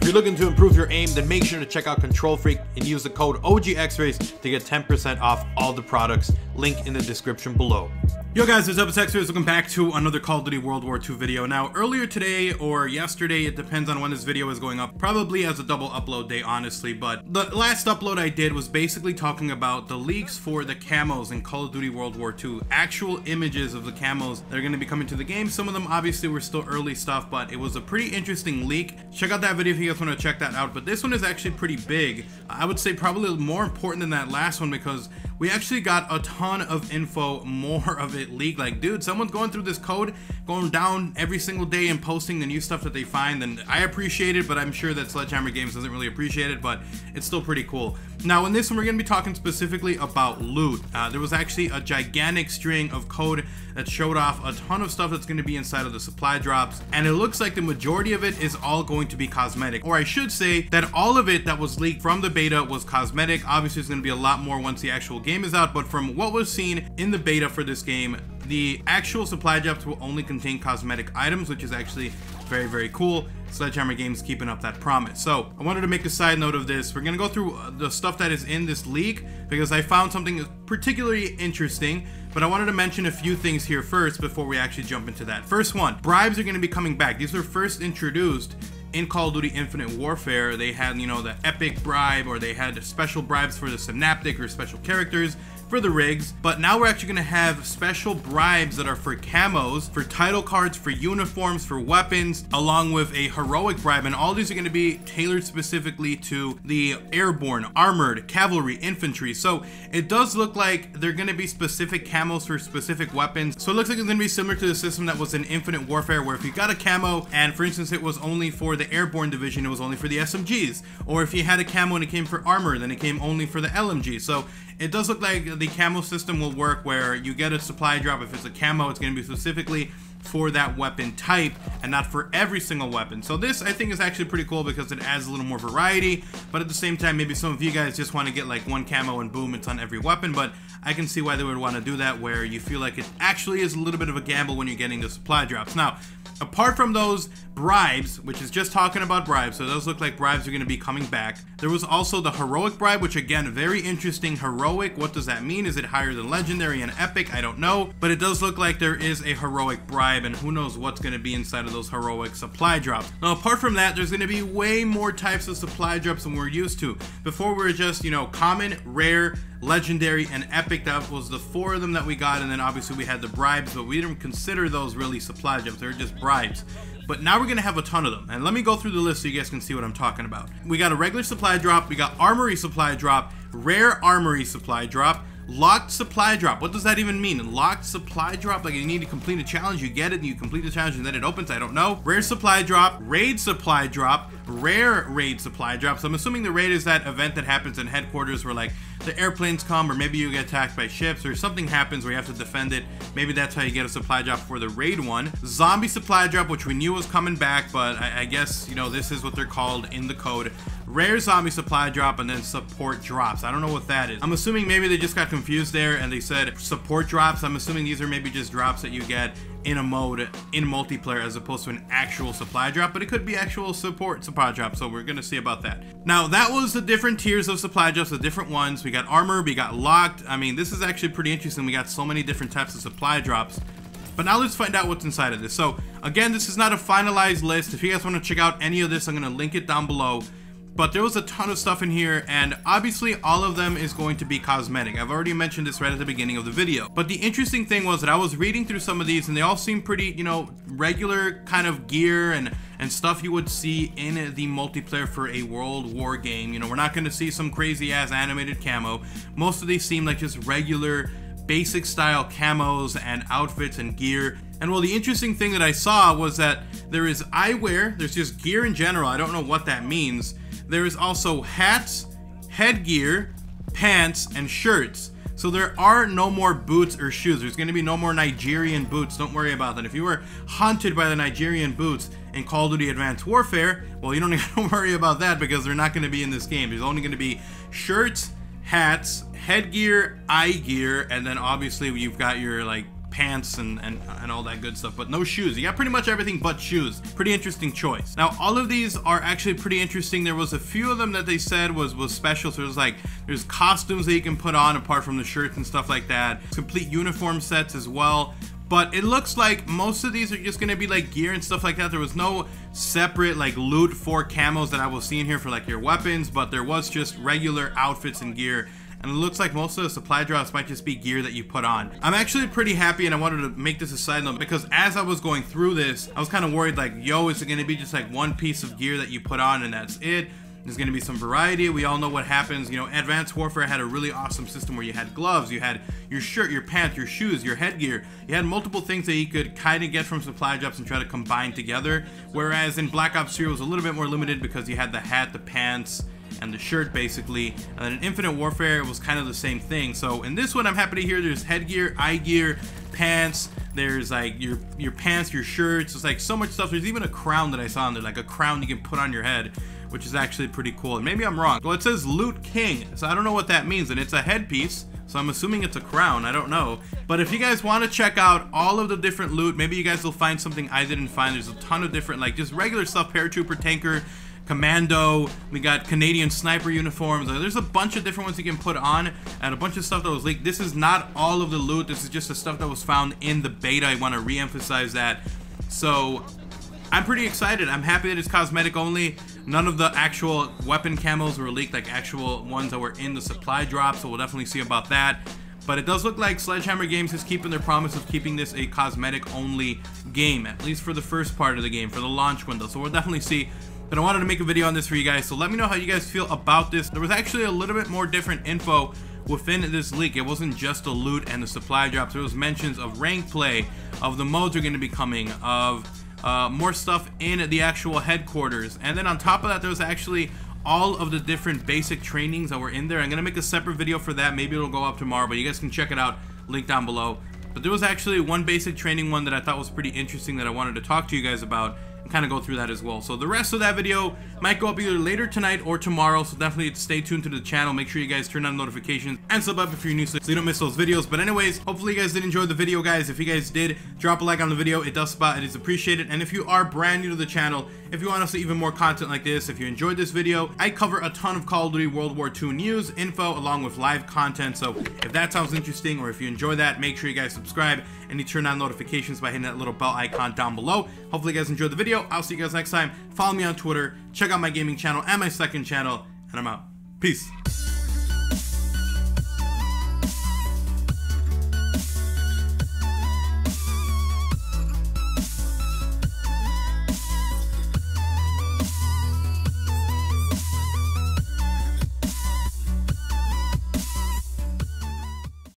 you're looking to improve your aim, then make sure to check out Control Freak and use the code OGXRAYZ to get 10% off all the products. Link in the description below. Yo guys, what's up? It's XRAYZ. Welcome back to another Call of Duty World War II video. Now, earlier today or yesterday, it depends on when this video is going up, probably as a double upload day, honestly, but the last upload I did was basically talking about the leaks for the camos in Call of Duty World War II. Actual images of the camos that are going to be coming to the game. Some of them obviously were still early stuff, but it was a pretty interesting leak. Check out that video if you guys want to check that out, but this one is actually pretty big. I would say probably more important than that last one because we actually got a ton of info, more of it leaked. Like, dude, someone's going through this code, going down every single day and posting the new stuff that they find, and I appreciate it, but I'm sure that SHGames doesn't really appreciate it, but it's still pretty cool. Now, in this one, we're going to be talking specifically about loot. There was actually a gigantic string of code that showed off a ton of stuff that's going to be inside of the supply drops, and it looks like the majority of it is all going to be cosmetic, or I should say that all of it that was leaked from the beta was cosmetic. Obviously, there's going to be a lot more once the actual game is out, but from what was seen in the beta for this game, the actual supply drops will only contain cosmetic items, which is actually very, very cool. SHGames keeping up that promise. So I wanted to make a side note of this. We're going to go through the stuff that is in this leak because I found something particularly interesting, but I wanted to mention a few things here first before we actually jump into that. First one, bribes are going to be coming back. These were first introduced in Call of Duty Infinite Warfare. They had, you know, the epic bribe, or they had special bribes for the Synaptic or special characters for the Rayz, but now we're actually going to have special bribes that are for camos, for title cards, for uniforms, for weapons, along with a heroic bribe, and all these are going to be tailored specifically to the airborne, armored, cavalry, infantry. So it does look like they're going to be specific camos for specific weapons. So it looks like it's going to be similar to the system that was in Infinite Warfare, where if you got a camo and for instance it was only for the airborne division, it was only for the SMGs, or if you had a camo and it came for armor, then it came only for the LMG. So it does look like the camo system will work where you get a supply drop. If it's a camo, it's going to be specifically for that weapon type and not for every single weapon. So this, I think, is actually pretty cool because it adds a little more variety, but at the same time, maybe some of you guys just want to get like one camo and boom, it's on every weapon, but I can see why they would want to do that, where you feel like it actually is a little bit of a gamble when you're getting the supply drops. Now, apart from those bribes, which is just talking about bribes, so those look like bribes are going to be coming back. There was also the heroic bribe, which again, very interesting. Heroic, what does that mean? Is it higher than legendary and epic? I don't know, but it does look like there is a heroic bribe, and who knows what's going to be inside of those heroic supply drops. Now, apart from that, there's going to be way more types of supply drops than we're used to. Before, we were just, you know, common, rare, legendary, and epic. That was the 4 of them that we got, and then obviously we had the bribes, but we didn't consider those really supply drops. They're just bribes. But now we're going to have a ton of them, and let me go through the list so you guys can see what I'm talking about. We got a regular supply drop, we got armory supply drop, rare armory supply drop, locked supply drop. What does that even mean? Locked supply drop? Like you need to complete a challenge, you get it, and you complete the challenge and then it opens? I don't know. Rare supply drop, raid supply drop, rare raid supply drops. I'm assuming the raid is that event that happens in headquarters where like the airplanes come, or maybe you get attacked by ships, or something happens where you have to defend it. Maybe that's how you get a supply drop for the raid one. Zombie supply drop, which we knew was coming back, but I guess, you know, this is what they're called in the code. Rare zombie supply drop, and then support drops. I don't know what that is. I'm assuming maybe they just got confused there and they said support drops. I'm assuming these are maybe just drops that you get in a mode in multiplayer as opposed to an actual supply drop, but it could be actual support supply drop, so we're gonna see about that. Now, that was the different tiers of supply drops, the different ones. We got armor, we got locked. I mean, this is actually pretty interesting. We got so many different types of supply drops. But now let's find out what's inside of this. So again, this is not a finalized list. If you guys want to check out any of this, I'm gonna link it down below. But there was a ton of stuff in here, and obviously all of them is going to be cosmetic. I've already mentioned this right at the beginning of the video. But the interesting thing was that I was reading through some of these, and they all seem pretty, you know, regular kind of gear and stuff you would see in the multiplayer for a World War game. You know, we're not going to see some crazy ass animated camo. Most of these seem like just regular basic style camos and outfits and gear. And well, the interesting thing that I saw was that there is eyewear, there's just gear in general. I don't know what that means. There is also hats, headgear, pants, and shirts. So there are no more boots or shoes. There's going to be no more Nigerian boots. Don't worry about that. If you were hunted by the Nigerian boots in Call of Duty Advanced Warfare, well, you don't have to worry about that because they're not going to be in this game. There's only going to be shirts, hats, headgear, eye gear, and then obviously you've got your like pants and all that good stuff, but no shoes. You got pretty much everything but shoes. Pretty interesting choice. Now, all of these are actually pretty interesting. There was a few of them that they said was special. So there's costumes that you can put on apart from the shirts and stuff like that. Complete uniform sets as well. But it looks like most of these are just gonna be like gear and stuff like that. There was no separate like loot for camos that I was seeing here for like your weapons, but there was just regular outfits and gear. And it looks like most of the supply drops might just be gear that you put on. I'm actually pretty happy, and I wanted to make this a side note because as I was going through this, I was kind of worried like, yo, is it gonna be just like one piece of gear that you put on and that's it? There's going to be some variety. We all know what happens. You know, Advanced Warfare had a really awesome system where you had gloves, you had your shirt, your pants, your shoes, your headgear. You had multiple things that you could kind of get from supply drops and try to combine together. Whereas in Black Ops 3 it was a little bit more limited because you had the hat, the pants, and the shirt basically. And then in Infinite Warfare it was kind of the same thing. So in this one I'm happy to hear there's headgear, eye gear, pants. There's like your pants, your shirts. It's like so much stuff. There's even a crown that I saw on there, like a crown you can put on your head, which is actually pretty cool. And maybe I'm wrong. Well, it says Loot King, so I don't know what that means, and it's a headpiece, so I'm assuming it's a crown. I don't know. But if you guys want to check out all of the different loot, maybe you guys will find something I didn't find. There's a ton of different, like just regular stuff, paratrooper, tanker, commando. We got Canadian sniper uniforms. There's a bunch of different ones you can put on, and a bunch of stuff that was leaked. This is not all of the loot. This is just the stuff that was found in the beta. I want to re-emphasize that. So I'm pretty excited. I'm happy that it's cosmetic only. None of the actual weapon camos were leaked, like actual ones that were in the supply drop, so we'll definitely see about that. But it does look like SHGames is keeping their promise of keeping this a cosmetic only game, at least for the first part of the game, for the launch window. So we'll definitely see. But I wanted to make a video on this for you guys, so let me know how you guys feel about this. There was actually a little bit more different info within this leak. It wasn't just the loot and the supply drops. There was mentions of rank play, of the modes are going to be coming, of more stuff in the actual headquarters. And then on top of that, there was actually all of the different basic trainings that were in there. I'm going to make a separate video for that. Maybe it'll go up tomorrow, but you guys can check it out. Link down below. But there was actually one basic training one that I thought was pretty interesting that I wanted to talk to you guys about and kind of go through that as well. So the rest of that video might go up either later tonight or tomorrow, so definitely stay tuned to the channel. Make sure you guys turn on notifications and sub up if you're new so you don't miss those videos. But anyways, hopefully you guys did enjoy the video, guys. If you guys did, drop a like on the video. It does spot, it is appreciated. And if you are brand new to the channel, if you want to see even more content like this, if you enjoyed this video, I cover a ton of Call of Duty World War II news, info, along with live content. So if that sounds interesting, or if you enjoy that, make sure you guys subscribe and you turn on notifications by hitting that little bell icon down below. Hopefully you guys enjoyed the video. I'll see you guys next time. Follow me on Twitter, check out my gaming channel and my second channel, and I'm out. Peace.